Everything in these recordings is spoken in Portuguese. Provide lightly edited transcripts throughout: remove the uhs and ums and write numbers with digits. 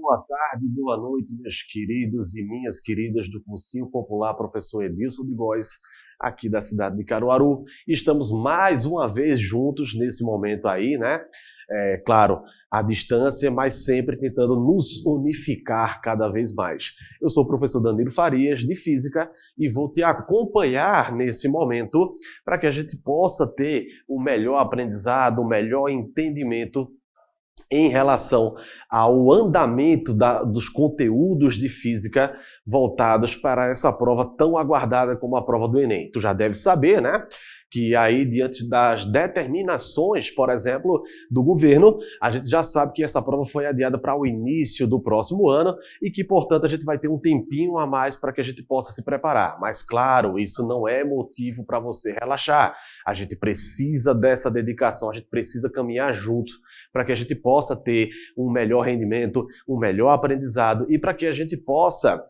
boa tarde, boa noite, meus queridos e minhas queridas do Cursinho Popular Professor Edilson de Góes, aqui da cidade de Caruaru. Estamos mais uma vez juntos nesse momento aí, né? Claro, à distância, mas sempre tentando nos unificar cada vez mais. Eu sou o professor Danilo Farias, de Física, e vou te acompanhar nesse momento para que a gente possa ter o melhor aprendizado, o melhor entendimento em relação ao andamento dos conteúdos de física voltados para essa prova tão aguardada como a prova do Enem. Tu já deve saber, né? Que aí, diante das determinações, por exemplo, do governo, a gente já sabe que essa prova foi adiada para o início do próximo ano e que, portanto, a gente vai ter um tempinho a mais para que a gente possa se preparar. Mas, claro, isso não é motivo para você relaxar. A gente precisa dessa dedicação, a gente precisa caminhar junto para que a gente possa ter um melhor rendimento, um melhor aprendizado e para que a gente possa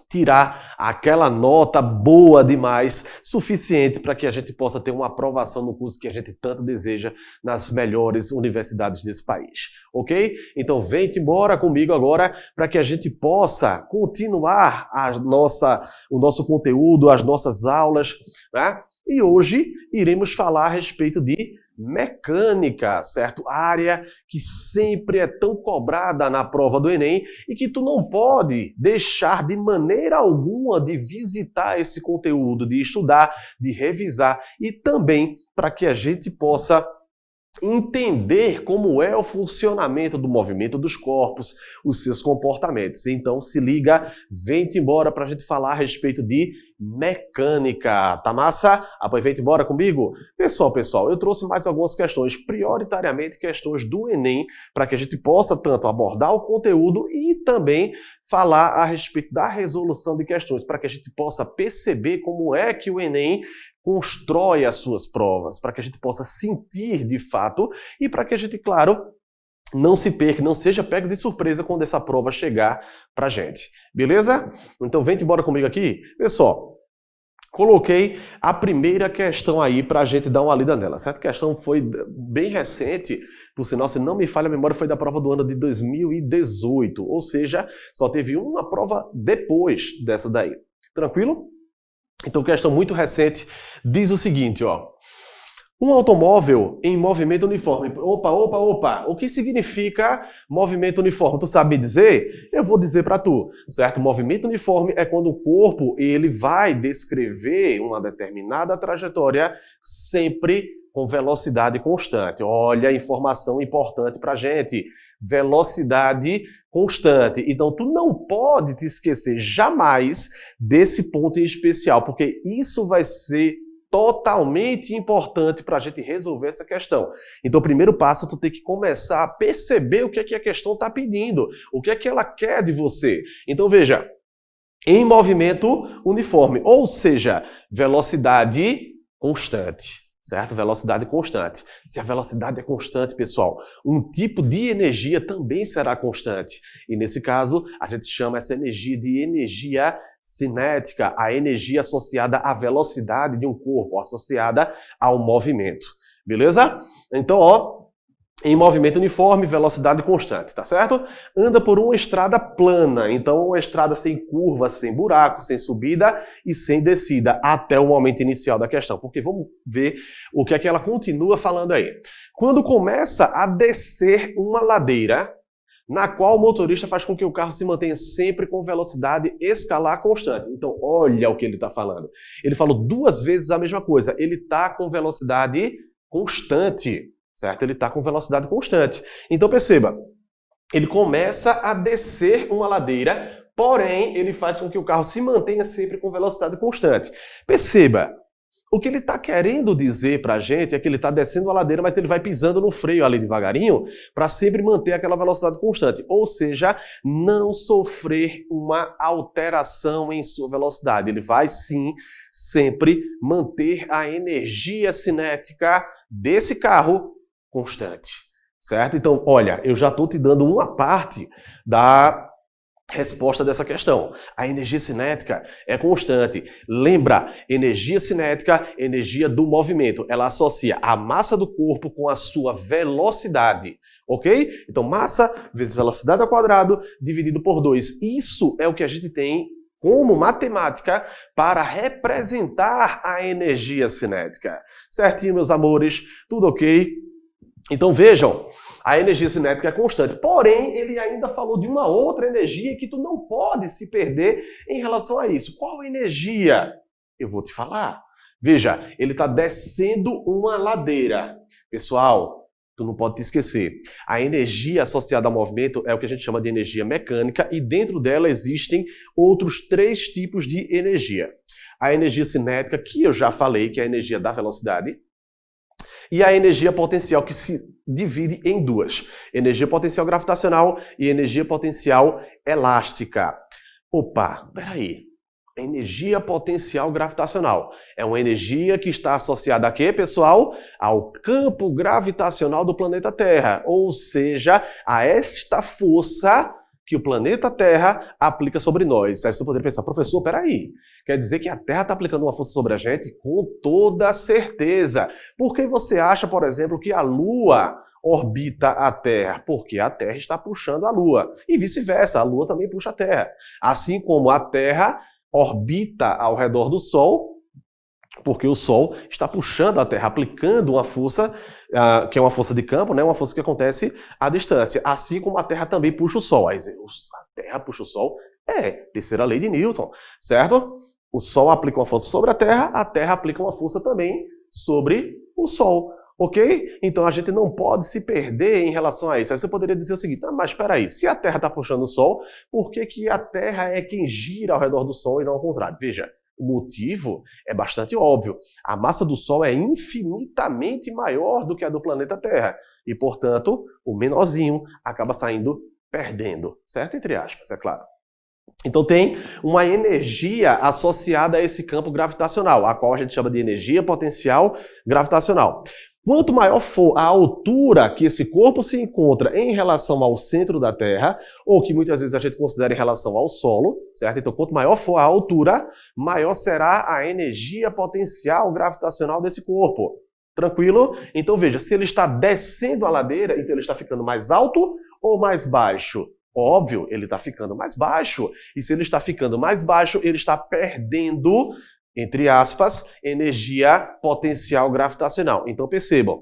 tirar aquela nota boa demais, suficiente para que a gente possa ter uma aprovação no curso que a gente tanto deseja nas melhores universidades desse país, ok? Então vem-te embora comigo agora para que a gente possa continuar o nosso conteúdo, as nossas aulas, né? E hoje iremos falar a respeito de mecânica, certo? Área que sempre é tão cobrada na prova do Enem e que tu não pode deixar de maneira alguma de visitar esse conteúdo, de estudar, de revisar e também para que a gente possa entender como é o funcionamento do movimento dos corpos, os seus comportamentos. Então se liga, vem-te embora para a gente falar a respeito de mecânica. Tá massa? Após vem-te embora comigo? Pessoal, eu trouxe mais algumas questões, prioritariamente questões do Enem, para que a gente possa tanto abordar o conteúdo e também falar a respeito da resolução de questões, para que a gente possa perceber como é que o Enem constrói as suas provas, para que a gente possa sentir de fato e para que a gente, claro, não se perca, não seja pego de surpresa quando essa prova chegar pra gente. Beleza? Então vem embora comigo aqui. Pessoal, coloquei a primeira questão aí para a gente dar uma lida nela. Certo? A questão foi bem recente, por sinal, se não me falha a memória, foi da prova do ano de 2018, ou seja, só teve uma prova depois dessa daí. Tranquilo? Então, questão muito recente, diz o seguinte, ó. Um automóvel em movimento uniforme. Opa. O que significa movimento uniforme? Tu sabe me dizer? Eu vou dizer para tu, certo? Movimento uniforme é quando o corpo ele vai descrever uma determinada trajetória sempre com velocidade constante. Olha, informação importante pra gente. Velocidade constante. Então, tu não pode te esquecer jamais desse ponto em especial, porque isso vai ser totalmente importante para a gente resolver essa questão. Então, o primeiro passo, tu tem que começar a perceber o que é que a questão está pedindo, o que é que ela quer de você. Então, veja, em movimento uniforme, ou seja, velocidade constante. Certo? Velocidade constante. Se a velocidade é constante, pessoal, um tipo de energia também será constante. E nesse caso, a gente chama essa energia de energia cinética, a energia associada à velocidade de um corpo, associada ao movimento. Beleza? Então, ó, em movimento uniforme, velocidade constante, tá certo? Anda por uma estrada plana, então uma estrada sem curva, sem buraco, sem subida e sem descida, até o momento inicial da questão. Porque vamos ver o que é que ela continua falando aí. Quando começa a descer uma ladeira, na qual o motorista faz com que o carro se mantenha sempre com velocidade escalar constante. Então, olha o que ele está falando. Ele falou duas vezes a mesma coisa. Ele está com velocidade constante. Certo? Ele está com velocidade constante. Então perceba, ele começa a descer uma ladeira, porém ele faz com que o carro se mantenha sempre com velocidade constante. Perceba, o que ele está querendo dizer para a gente é que ele está descendo a ladeira, mas ele vai pisando no freio ali devagarinho para sempre manter aquela velocidade constante. Ou seja, não sofrer uma alteração em sua velocidade. Ele vai sim sempre manter a energia cinética desse carro constante, certo? Então, olha, eu já estou te dando uma parte da resposta dessa questão. A energia cinética é constante. Lembra, energia cinética, energia do movimento. Ela associa a massa do corpo com a sua velocidade. Ok? Então, massa vezes velocidade ao quadrado dividido por 2. Isso é o que a gente tem como matemática para representar a energia cinética. Certinho, meus amores? Tudo ok? Então, vejam, a energia cinética é constante. Porém, ele ainda falou de uma outra energia que tu não pode se perder em relação a isso. Qual energia? Eu vou te falar. Veja, ele está descendo uma ladeira. Pessoal, tu não pode te esquecer. A energia associada ao movimento é o que a gente chama de energia mecânica e dentro dela existem outros 3 tipos de energia. A energia cinética, que eu já falei, que é a energia da velocidade, e a energia potencial, que se divide em 2. Energia potencial gravitacional e energia potencial elástica. Opa, peraí. Energia potencial gravitacional. É uma energia que está associada a quê, pessoal? Ao campo gravitacional do planeta Terra. Ou seja, a esta força que o planeta Terra aplica sobre nós. Aí você poderia pensar, professor, peraí. Quer dizer que a Terra está aplicando uma força sobre a gente? Com toda certeza. Por que você acha, por exemplo, que a Lua orbita a Terra? Porque a Terra está puxando a Lua. E vice-versa, a Lua também puxa a Terra. Assim como a Terra orbita ao redor do Sol, porque o Sol está puxando a Terra, aplicando uma força, que é uma força de campo, né? Uma força que acontece à distância. Assim como a Terra também puxa o Sol. Aí, a Terra puxa o Sol? Terceira lei de Newton, certo? O Sol aplica uma força sobre a Terra aplica uma força também sobre o Sol. Ok? Então a gente não pode se perder em relação a isso. Aí você poderia dizer o seguinte, mas espera aí, se a Terra está puxando o Sol, por que a Terra é quem gira ao redor do Sol e não ao contrário? Veja, o motivo é bastante óbvio. A massa do Sol é infinitamente maior do que a do planeta Terra. E, portanto, o menorzinho acaba saindo perdendo. Certo? Entre aspas, é claro. Então tem uma energia associada a esse campo gravitacional, a qual a gente chama de energia potencial gravitacional. Quanto maior for a altura que esse corpo se encontra em relação ao centro da Terra, ou que muitas vezes a gente considera em relação ao solo, certo? Então, quanto maior for a altura, maior será a energia potencial gravitacional desse corpo. Tranquilo? Então, veja, se ele está descendo a ladeira, então ele está ficando mais alto ou mais baixo? Óbvio, ele está ficando mais baixo. E se ele está ficando mais baixo, ele está perdendo, entre aspas, energia potencial gravitacional. Então percebam,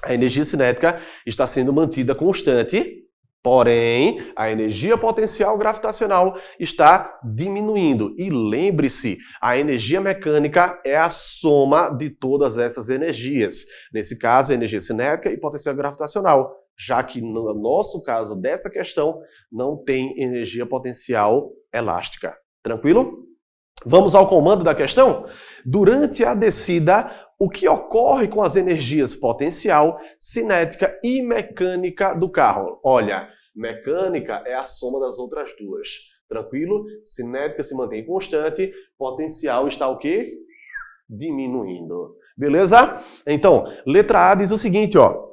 a energia cinética está sendo mantida constante, porém, a energia potencial gravitacional está diminuindo. E lembre-se, a energia mecânica é a soma de todas essas energias. Nesse caso, a energia cinética e potencial gravitacional, já que no nosso caso dessa questão não tem energia potencial elástica. Tranquilo? Vamos ao comando da questão? Durante a descida, o que ocorre com as energias potencial, cinética e mecânica do carro? Olha, mecânica é a soma das outras duas. Tranquilo? Cinética se mantém constante, potencial está o quê? Diminuindo. Beleza? Então, letra A diz o seguinte, ó.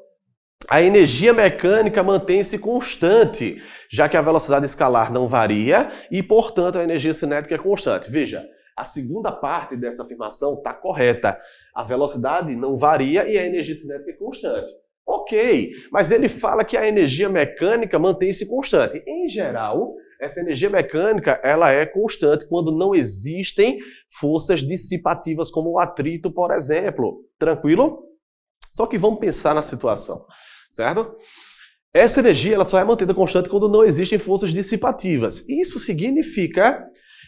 A energia mecânica mantém-se constante, já que a velocidade escalar não varia e, portanto, a energia cinética é constante. Veja, a segunda parte dessa afirmação está correta. A velocidade não varia e a energia cinética é constante. Ok, mas ele fala que a energia mecânica mantém-se constante. Em geral, essa energia mecânica ela é constante quando não existem forças dissipativas como o atrito, por exemplo. Tranquilo? Só que vamos pensar na situação. Certo? Essa energia ela só é mantida constante quando não existem forças dissipativas. Isso significa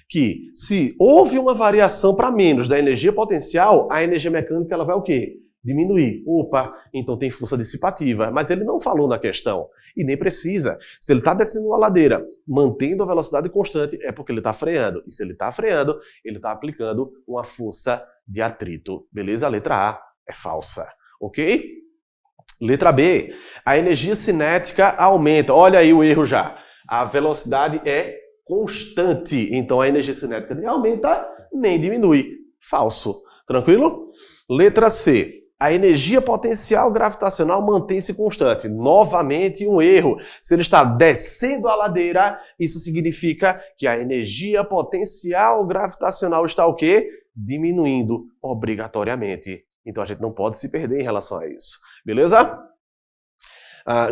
que se houve uma variação para menos da energia potencial, a energia mecânica ela vai o quê? Diminuir. Opa, então tem força dissipativa. Mas ele não falou na questão. E nem precisa. Se ele está descendo uma ladeira, mantendo a velocidade constante, é porque ele está freando. E se ele está freando, ele está aplicando uma força de atrito. Beleza? A letra A é falsa. Ok? Letra B, a energia cinética aumenta. Olha aí o erro já. A velocidade é constante, então a energia cinética nem aumenta, nem diminui. Falso. Tranquilo? Letra C, a energia potencial gravitacional mantém-se constante. Novamente um erro. Se ele está descendo a ladeira, isso significa que a energia potencial gravitacional está o quê? Diminuindo obrigatoriamente. Então a gente não pode se perder em relação a isso. Beleza?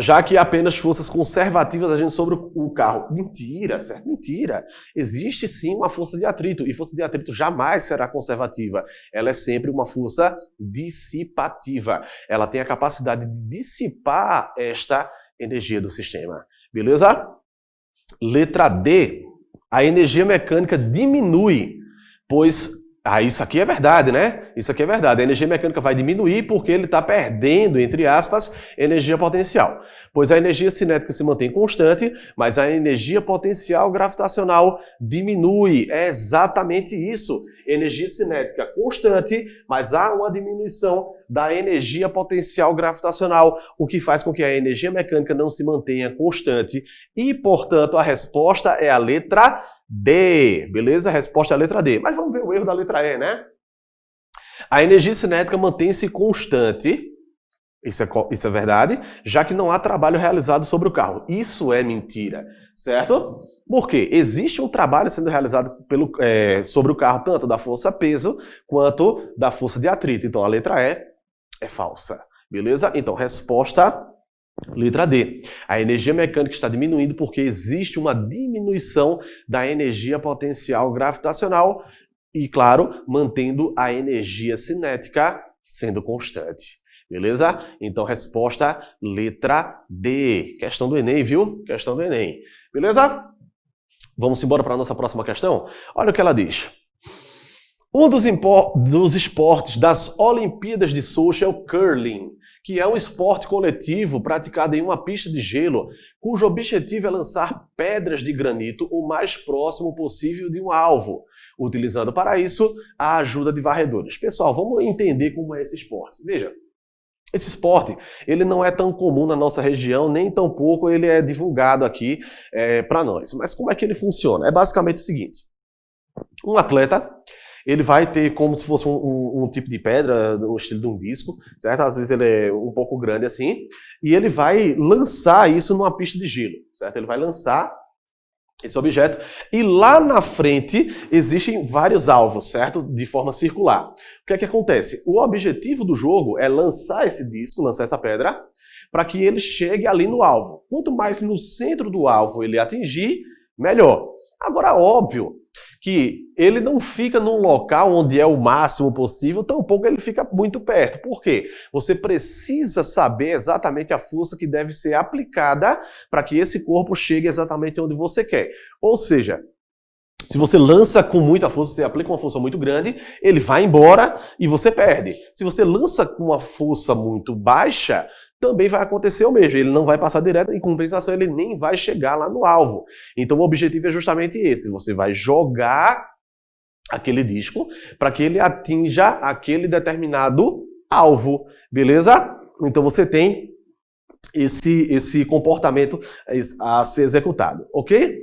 Já que apenas forças conservativas agindo sobre o carro. Mentira, certo? Mentira. Existe sim uma força de atrito, e força de atrito jamais será conservativa. Ela é sempre uma força dissipativa. Ela tem a capacidade de dissipar esta energia do sistema. Beleza? Letra D. A energia mecânica diminui, pois... isso aqui é verdade, né? Isso aqui é verdade. A energia mecânica vai diminuir porque ele está perdendo, entre aspas, energia potencial. Pois a energia cinética se mantém constante, mas a energia potencial gravitacional diminui. É exatamente isso. Energia cinética constante, mas há uma diminuição da energia potencial gravitacional, o que faz com que a energia mecânica não se mantenha constante. E, portanto, a resposta é a letra D, beleza? A resposta é a letra D. Mas vamos ver o erro da letra E, né? A energia cinética mantém-se constante, isso é verdade, já que não há trabalho realizado sobre o carro. Isso é mentira, certo? Porque existe um trabalho sendo realizado sobre o carro, tanto da força-peso quanto da força de atrito. Então a letra E é falsa, beleza? Então resposta... Letra D. A energia mecânica está diminuindo porque existe uma diminuição da energia potencial gravitacional e, claro, mantendo a energia cinética sendo constante. Beleza? Então, resposta letra D. Questão do Enem, viu? Questão do Enem. Beleza? Vamos embora para a nossa próxima questão? Olha o que ela diz. Um dos esportes das Olimpíadas de Sochi é o curling, que é um esporte coletivo praticado em uma pista de gelo, cujo objetivo é lançar pedras de granito o mais próximo possível de um alvo, utilizando para isso a ajuda de varredores. Pessoal, vamos entender como é esse esporte. Veja, esse esporte ele não é tão comum na nossa região, nem tampouco ele é divulgado aqui para nós. Mas como é que ele funciona? É basicamente o seguinte. Um atleta... ele vai ter como se fosse um tipo de pedra, no estilo de um disco, certo? Às vezes ele é um pouco grande assim, e ele vai lançar isso numa pista de gelo, certo? Ele vai lançar esse objeto, e lá na frente existem vários alvos, certo? De forma circular. O que é que acontece? O objetivo do jogo é lançar esse disco, lançar essa pedra, para que ele chegue ali no alvo. Quanto mais no centro do alvo ele atingir, melhor. Agora, óbvio que ele não fica num local onde é o máximo possível, tampouco ele fica muito perto. Por quê? Você precisa saber exatamente a força que deve ser aplicada para que esse corpo chegue exatamente onde você quer. Ou seja, se você lança com muita força, você aplica uma força muito grande, ele vai embora e você perde. Se você lança com uma força muito baixa, também vai acontecer o mesmo. Ele não vai passar direto, em compensação ele nem vai chegar lá no alvo. Então o objetivo é justamente esse. Você vai jogar aquele disco para que ele atinja aquele determinado alvo. Beleza? Então você tem esse comportamento a ser executado. Ok?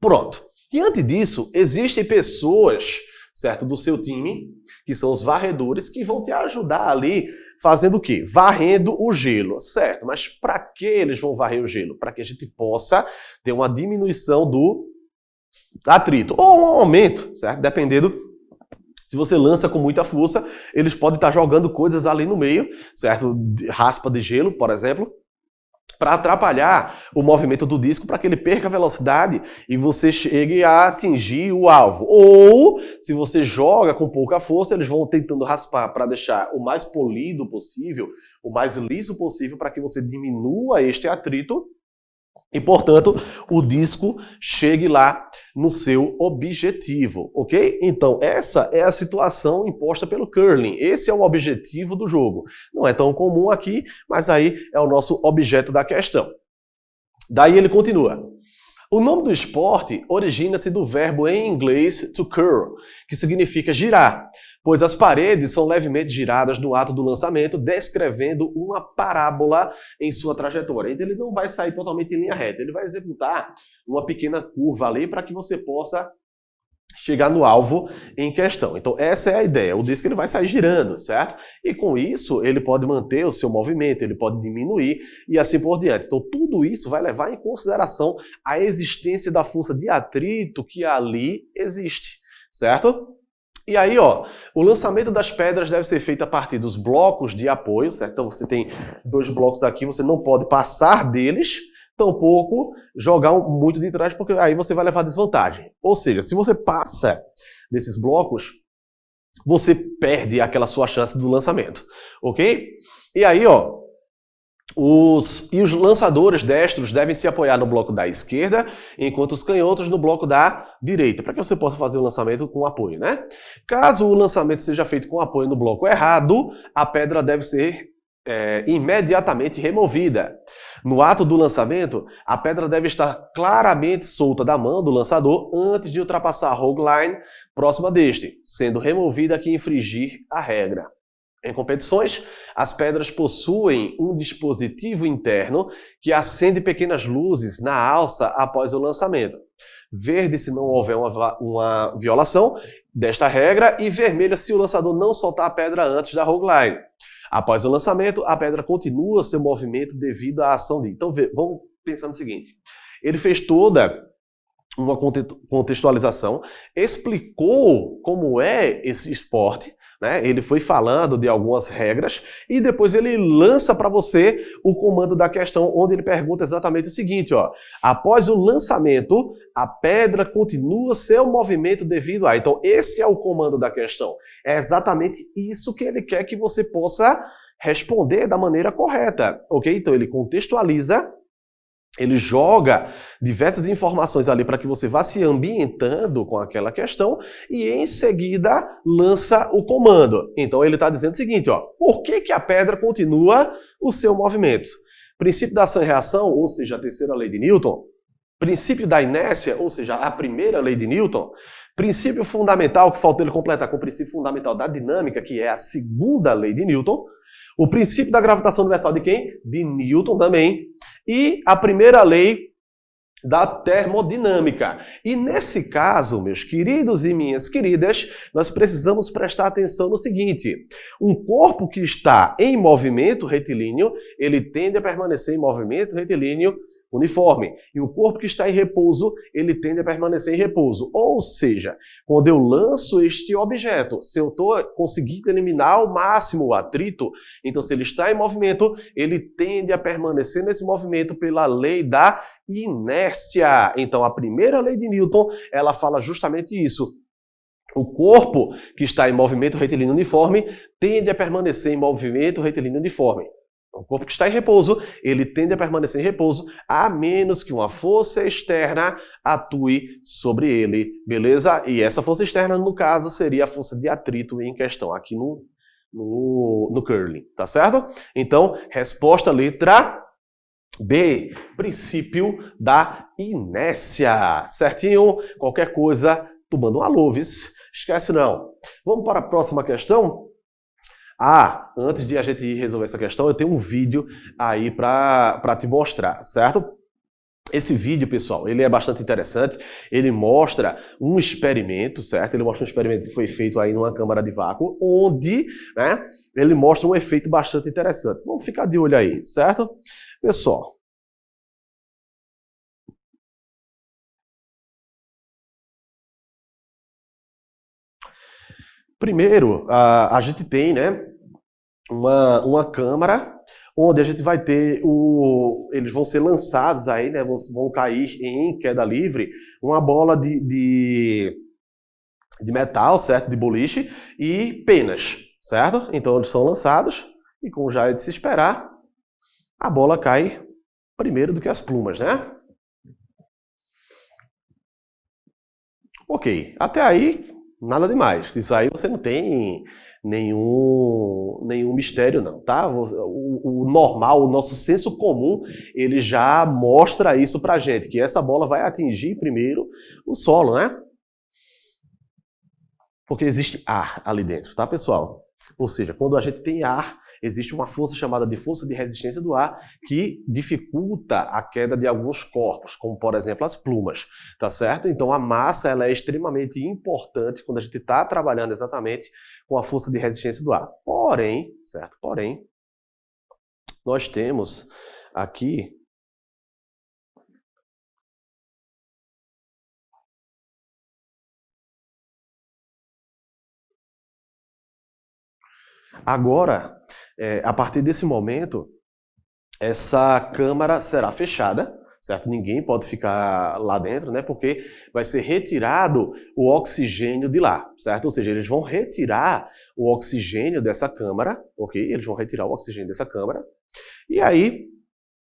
Pronto. Diante disso, existem pessoas, certo, do seu time, que são os varredores, que vão te ajudar ali fazendo o quê? Varrendo o gelo, certo? Mas para que eles vão varrer o gelo? Para que a gente possa ter uma diminuição do atrito, ou um aumento, certo? Dependendo, se você lança com muita força, eles podem estar jogando coisas ali no meio, certo? Raspa de gelo, por exemplo, para atrapalhar o movimento do disco, para que ele perca velocidade e você chegue a atingir o alvo. Ou, se você joga com pouca força, eles vão tentando raspar para deixar o mais polido possível, o mais liso possível, para que você diminua este atrito e, portanto, o disco chegue lá no seu objetivo, ok? Então, essa é a situação imposta pelo curling. Esse é o objetivo do jogo. Não é tão comum aqui, mas aí é o nosso objeto da questão. Daí ele continua. O nome do esporte origina-se do verbo em inglês to curl, que significa girar, pois as paredes são levemente giradas no ato do lançamento, descrevendo uma parábola em sua trajetória. Então ele não vai sair totalmente em linha reta, ele vai executar uma pequena curva ali para que você possa chegar no alvo em questão. Então essa é a ideia, o disco ele vai sair girando, certo? E com isso ele pode manter o seu movimento, ele pode diminuir e assim por diante. Então tudo isso vai levar em consideração a existência da força de atrito que ali existe, certo? E aí, ó, o lançamento das pedras deve ser feito a partir dos blocos de apoio, certo? Então você tem 2 blocos aqui, você não pode passar deles, tampouco jogar muito de trás, porque aí você vai levar desvantagem. Ou seja, se você passa desses blocos, você perde aquela sua chance do lançamento, ok? E aí, ó, os lançadores destros devem se apoiar no bloco da esquerda, enquanto os canhotos no bloco da direita, para que você possa fazer o lançamento com apoio, né? Caso o lançamento seja feito com apoio no bloco errado, a pedra deve ser imediatamente removida. No ato do lançamento, a pedra deve estar claramente solta da mão do lançador antes de ultrapassar a rogue line próxima deste, sendo removida que infringir a regra. Em competições, as pedras possuem um dispositivo interno que acende pequenas luzes na alça após o lançamento. Verde se não houver uma violação desta regra e vermelha se o lançador não soltar a pedra antes da rogue line. Após o lançamento, a pedra continua seu movimento devido à ação de... Então, vamos pensar no seguinte. Ele fez toda uma contextualização, explicou como é esse esporte, né? Ele foi falando de algumas regras e depois ele lança para você o comando da questão, onde ele pergunta exatamente o seguinte, ó: após o lançamento, a pedra continua seu movimento devido a... Então, esse é o comando da questão. É exatamente isso que ele quer que você possa responder da maneira correta, ok? Então, ele contextualiza, ele joga diversas informações ali para que você vá se ambientando com aquela questão e em seguida lança o comando. Então ele está dizendo o seguinte, ó: por que a pedra continua o seu movimento? Princípio da ação e reação, ou seja, a terceira lei de Newton. Princípio da inércia, ou seja, a primeira lei de Newton. Princípio fundamental, que faltou ele completar com o princípio fundamental da dinâmica, que é a segunda lei de Newton. O princípio da gravitação universal de quem? De Newton também. E a primeira lei da termodinâmica. E nesse caso, meus queridos e minhas queridas, nós precisamos prestar atenção no seguinte: um corpo que está em movimento retilíneo, ele tende a permanecer em movimento retilíneo uniforme. E o corpo que está em repouso, ele tende a permanecer em repouso. Ou seja, quando eu lanço este objeto, se eu estou conseguindo eliminar ao máximo o atrito, então se ele está em movimento, ele tende a permanecer nesse movimento pela lei da inércia. Então a primeira lei de Newton, ela fala justamente isso. O corpo que está em movimento retilíneo uniforme tende a permanecer em movimento retilíneo uniforme. O corpo que está em repouso, ele tende a permanecer em repouso, a menos que uma força externa atue sobre ele, beleza? E essa força externa, no caso, seria a força de atrito em questão, aqui no curling, tá certo? Então, resposta letra B, princípio da inércia, certinho? Qualquer coisa, tu manda um alô, vice. Esquece não. Vamos para a próxima questão? Ah, antes de a gente resolver essa questão, eu tenho um vídeo aí para te mostrar, certo? Esse vídeo, pessoal, ele é bastante interessante. Ele mostra um experimento, certo? Ele mostra um experimento que foi feito aí numa câmara de vácuo, onde, né, ele mostra um efeito bastante interessante. Vamos ficar de olho aí, certo? Pessoal, primeiro, a gente tem, né, uma câmara onde a gente vai ter eles vão ser lançados aí, né, vão cair em queda livre uma bola de metal, certo, de boliche e penas, certo? Então eles são lançados e, como já é de se esperar, a bola cai primeiro do que as plumas, né? Ok, até aí nada demais. Isso aí você não tem nenhum mistério não, tá? O normal, o nosso senso comum, ele já mostra isso pra gente, que essa bola vai atingir primeiro o solo, né? Porque existe ar ali dentro, tá, pessoal? Ou seja, quando a gente tem ar, existe uma força chamada de força de resistência do ar que dificulta a queda de alguns corpos, como por exemplo as plumas, tá certo? Então a massa ela é extremamente importante quando a gente está trabalhando exatamente com a força de resistência do ar. Porém, certo? Porém, nós temos aqui Agora, a partir desse momento, essa câmara será fechada, certo? Ninguém pode ficar lá dentro, né? Porque vai ser retirado o oxigênio de lá, certo? Ou seja, eles vão retirar o oxigênio dessa câmara, ok? Eles vão retirar o oxigênio dessa câmara. E aí,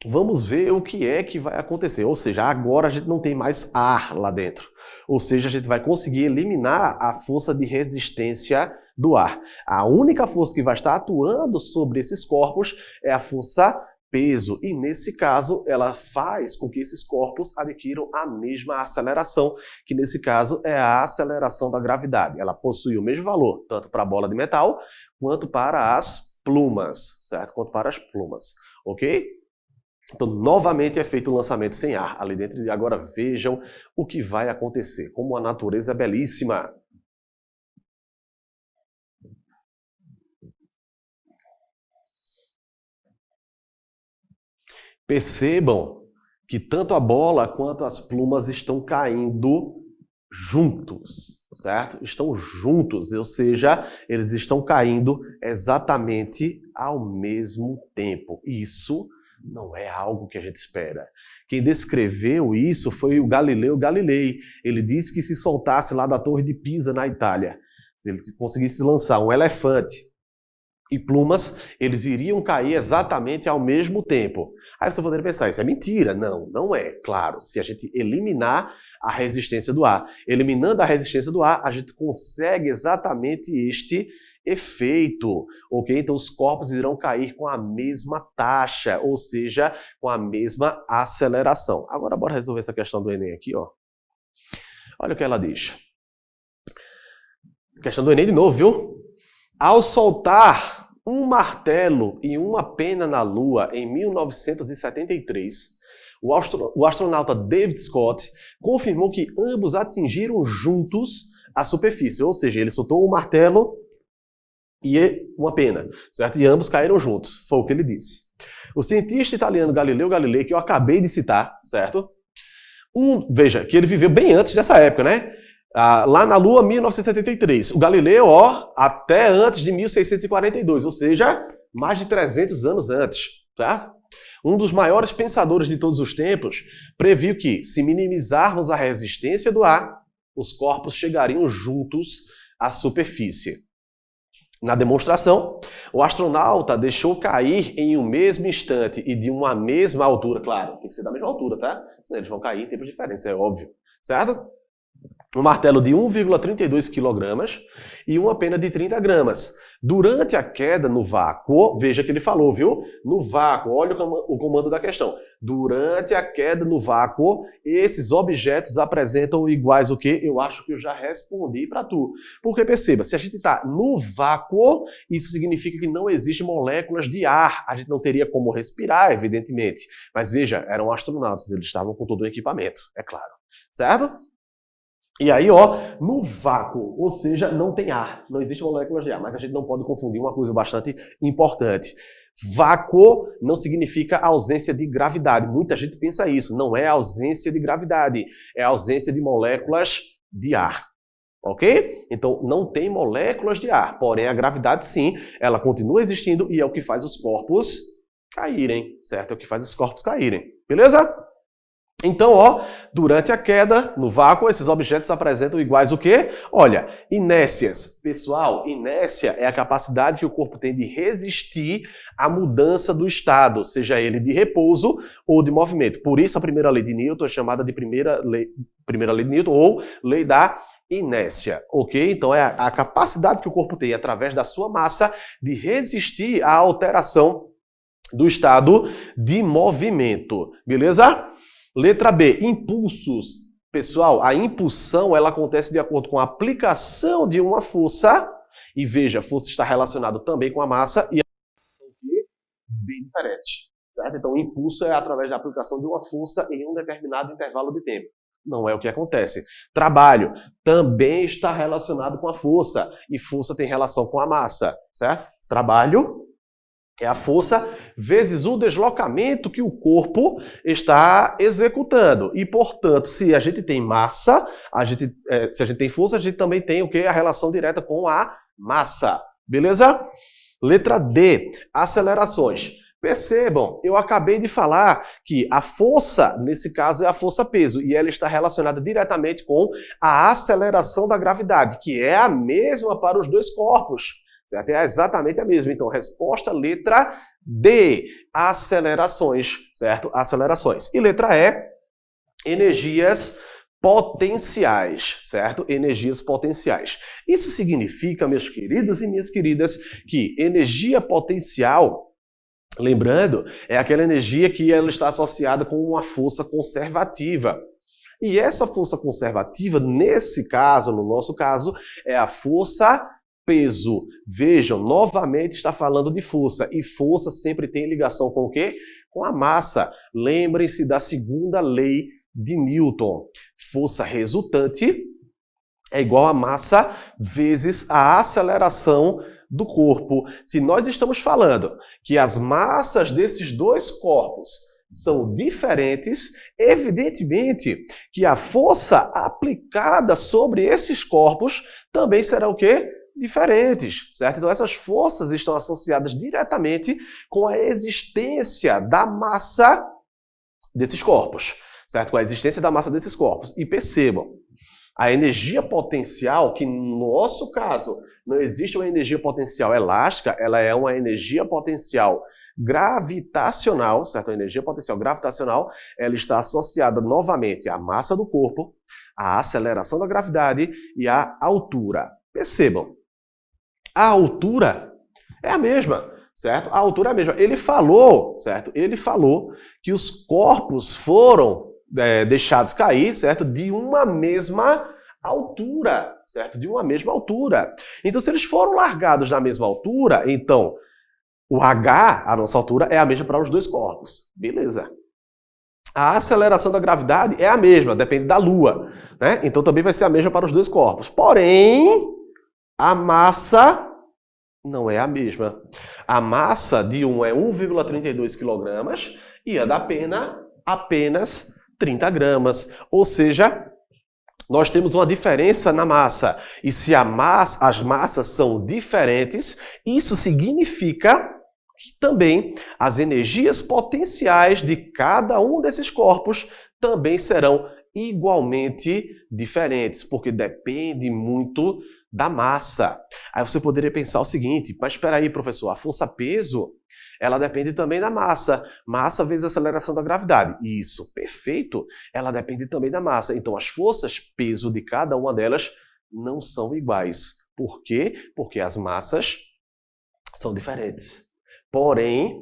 vamos ver o que é que vai acontecer. Ou seja, agora a gente não tem mais ar lá dentro. Ou seja, a gente vai conseguir eliminar a força de resistência do ar. A única força que vai estar atuando sobre esses corpos é a força peso. E nesse caso, ela faz com que esses corpos adquiram a mesma aceleração, que nesse caso é a aceleração da gravidade. Ela possui o mesmo valor, tanto para a bola de metal, quanto para as plumas, certo? Quanto para as plumas, ok? Então, novamente é feito o lançamento sem ar ali dentro e agora vejam o que vai acontecer. Como a natureza é belíssima. Percebam que tanto a bola quanto as plumas estão caindo juntos, certo? Estão juntos, ou seja, eles estão caindo exatamente ao mesmo tempo. Isso não é algo que a gente espera. Quem descreveu isso foi o Galileu Galilei. Ele disse que se soltasse lá da Torre de Pisa, na Itália, se ele conseguisse lançar um elefante e plumas, eles iriam cair exatamente ao mesmo tempo. Aí você poderia pensar, isso é mentira. Não, não é. Claro, se a gente eliminar a resistência do ar. Eliminando a resistência do ar, a gente consegue exatamente este efeito, ok? Então os corpos irão cair com a mesma taxa, ou seja, com a mesma aceleração. Agora bora resolver essa questão do Enem aqui, ó. Olha o que ela diz. Questão do Enem de novo, viu? Ao soltar um martelo e uma pena na Lua em 1973, o astronauta David Scott confirmou que ambos atingiram juntos a superfície, ou seja, ele soltou um martelo e uma pena, certo? E ambos caíram juntos, foi o que ele disse. O cientista italiano Galileu Galilei, que eu acabei de citar, certo? Veja, que ele viveu bem antes dessa época, né? Lá na Lua, 1973. O Galileu, ó, até antes de 1642, ou seja, mais de 300 anos antes, tá? Um dos maiores pensadores de todos os tempos previu que, se minimizarmos a resistência do ar, os corpos chegariam juntos à superfície. Na demonstração, o astronauta deixou cair em um mesmo instante e de uma mesma altura, claro, tem que ser da mesma altura, tá? Senão eles vão cair em tempos diferentes, é óbvio, certo? Um martelo de 1,32 kg e uma pena de 30 gramas. Durante a queda no vácuo, veja que ele falou, viu? No vácuo, olha o comando da questão. Durante a queda no vácuo, esses objetos apresentam iguais o quê? Eu acho que eu já respondi para tu. Porque perceba, se a gente está no vácuo, isso significa que não existem moléculas de ar. A gente não teria como respirar, evidentemente. Mas veja, eram astronautas, eles estavam com todo o equipamento, é claro. Certo? E aí, ó, no vácuo, ou seja, não tem ar, não existe moléculas de ar, mas a gente não pode confundir uma coisa bastante importante. Vácuo não significa ausência de gravidade. Muita gente pensa isso, não é ausência de gravidade, é ausência de moléculas de ar. Ok? Então, não tem moléculas de ar, porém a gravidade sim, ela continua existindo e é o que faz os corpos caírem, certo? É o que faz os corpos caírem, beleza? Então, ó, durante a queda, no vácuo, esses objetos apresentam iguais o quê? Olha, inércias. Pessoal, inércia é a capacidade que o corpo tem de resistir à mudança do estado, seja ele de repouso ou de movimento. Por isso, a primeira lei de Newton é chamada de primeira lei de Newton ou lei da inércia, ok? Então, é a capacidade que o corpo tem, através da sua massa, de resistir à alteração do estado de movimento, beleza? Letra B, impulsos. Pessoal, a impulsão ela acontece de acordo com a aplicação de uma força. E veja, a força está relacionada também com a massa e a bem diferente. Certo? Então, o impulso é através da aplicação de uma força em um determinado intervalo de tempo. Não é o que acontece. Trabalho também está relacionado com a força. E força tem relação com a massa. Certo? Trabalho é a força vezes o deslocamento que o corpo está executando. E, portanto, se a gente tem massa, se a gente tem força, a gente também tem o quê? A relação direta com a massa. Beleza? Letra D, acelerações. Percebam, eu acabei de falar que a força, nesse caso, é a força-peso, e ela está relacionada diretamente com a aceleração da gravidade, que é a mesma para os dois corpos, certo? É exatamente a mesma. Então, resposta letra D, acelerações, certo? Acelerações. E letra E, energias potenciais, certo? Energias potenciais. Isso significa, meus queridos e minhas queridas, que energia potencial, lembrando, é aquela energia que ela está associada com uma força conservativa. E essa força conservativa, nesse caso, no nosso caso, é a força-peso. Vejam, novamente está falando de força. E força sempre tem ligação com o quê? Com a massa. Lembrem-se da segunda lei de Newton. Força resultante é igual a massa vezes a aceleração do corpo. Se nós estamos falando que as massas desses dois corpos são diferentes, evidentemente que a força aplicada sobre esses corpos também será o quê? Diferentes, certo? Então essas forças estão associadas diretamente com a existência da massa desses corpos, certo? Com a existência da massa desses corpos. E percebam, a energia potencial, que no nosso caso não existe uma energia potencial elástica, ela é uma energia potencial gravitacional, certo? A energia potencial gravitacional, ela está associada novamente à massa do corpo, à aceleração da gravidade e à altura. Percebam, a altura é a mesma, certo? A altura é a mesma. Ele falou, certo? Ele falou que os corpos foram deixados cair, certo? De uma mesma altura, certo? De uma mesma altura. Então, se eles foram largados na mesma altura, então o H, a nossa altura, é a mesma para os dois corpos. Beleza. A aceleração da gravidade é a mesma, depende da Lua, né? Então também vai ser a mesma para os dois corpos. Porém, a massa não é a mesma. A massa de um é 1,32 kg e a da pena apenas 30 gramas. Ou seja, nós temos uma diferença na massa. E se as massas são diferentes, isso significa que também as energias potenciais de cada um desses corpos também serão igualmente diferentes, porque depende muito da massa. Aí você poderia pensar o seguinte, mas espera aí, professor, a força-peso, ela depende também da massa. Massa vezes a aceleração da gravidade. Isso, perfeito. Ela depende também da massa. Então, as forças-peso de cada uma delas não são iguais. Por quê? Porque as massas são diferentes. Porém,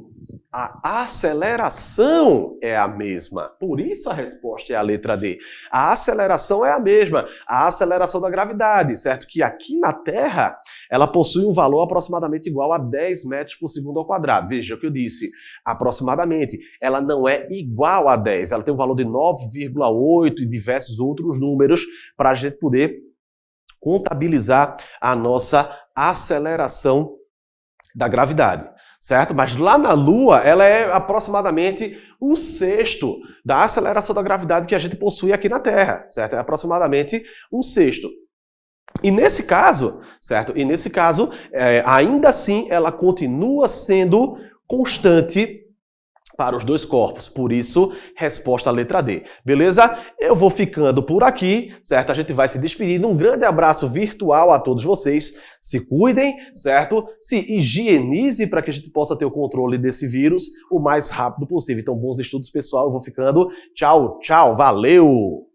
a aceleração é a mesma. Por isso a resposta é a letra D. A aceleração é a mesma. A aceleração da gravidade, certo? Que aqui na Terra, ela possui um valor aproximadamente igual a 10 metros por segundo ao quadrado. Veja o que eu disse. Aproximadamente. Ela não é igual a 10. Ela tem um valor de 9,8 e diversos outros números para a gente poder contabilizar a nossa aceleração da gravidade. Certo? Mas lá na Lua, ela é aproximadamente 1/6 da aceleração da gravidade que a gente possui aqui na Terra, certo? É aproximadamente 1/6. E nesse caso, certo? E nesse caso, ainda assim, ela continua sendo constante para os dois corpos. Por isso, resposta à letra D. Beleza? Eu vou ficando por aqui, certo? A gente vai se despedindo. Um grande abraço virtual a todos vocês. Se cuidem, certo? Se higienize para que a gente possa ter o controle desse vírus o mais rápido possível. Então, bons estudos, pessoal. Eu vou ficando. Tchau, tchau. Valeu!